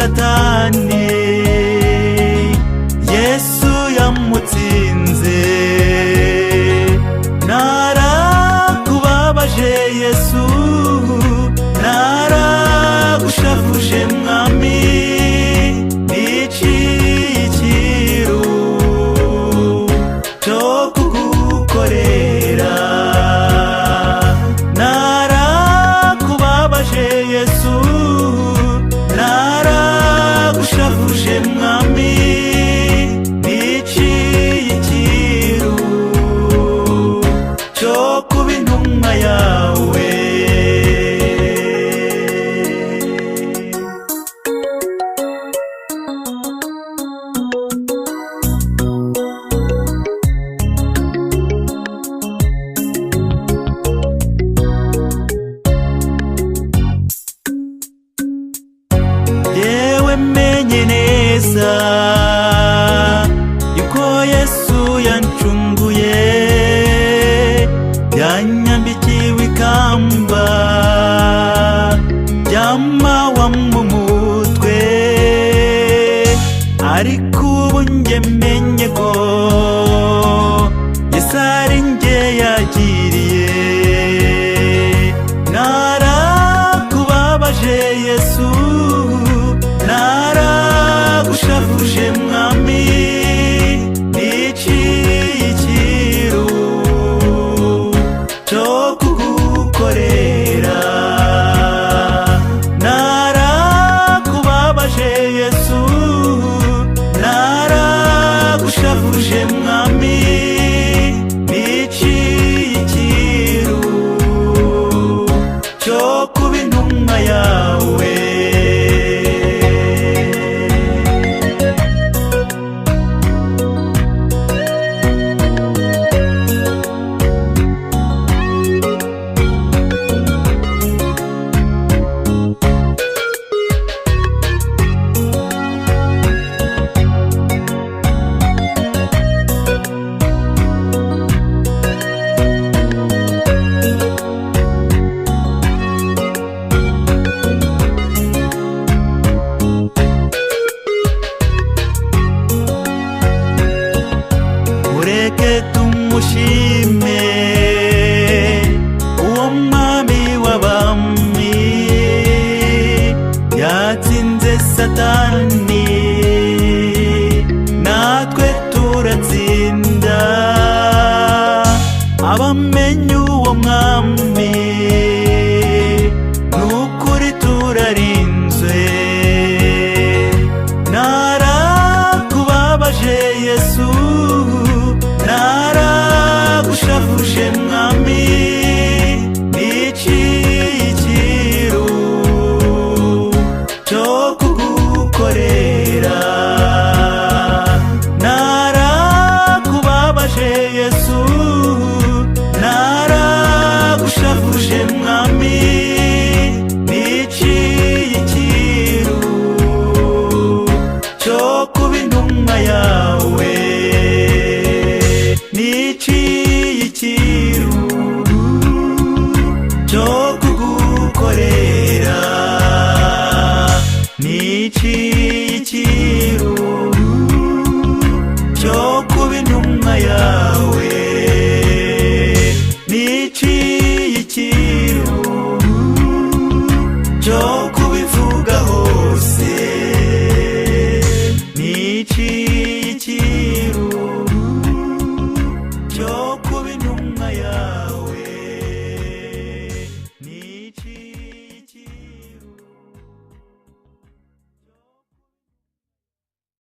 Satani Yesu yamutsinze narakubabaje Yesu naragushavuje mwami ICYIRU cyo kugukorera narakubabaje Yesu naragushavuje mwami ICYIRU cyo kuba intumwa yawe yewe menye neza yuko Yesu yancunguye yanyambikiwe ikamba ry'amahwa mu mutwe ariko ubu njye menye ko Yesu ari njye yagiriye narakubabaje Yesu naragushavuje mwami ICYIRU cyo kugukorera narakubabaje Yesu naragushavuje mwami ICYIRU cyo kuba intumwa yawe mureke tumushime uwo mwami w'abami yatsinze Satani natwe turatsinda abamenye uwo mwami nukuri turarinzwe narakubabaje Yesu naragushavuje mwami ICYIRU cyo kugukorera narakubabaje Yesu naragushavuje mwami ICYIRU cyo kuba intumwa yawe ICYIRU cyo kugukorera ICYIRU cyo kuba intumwa yawe ICYIRU cyo kubivuga hose ICYIRU cyo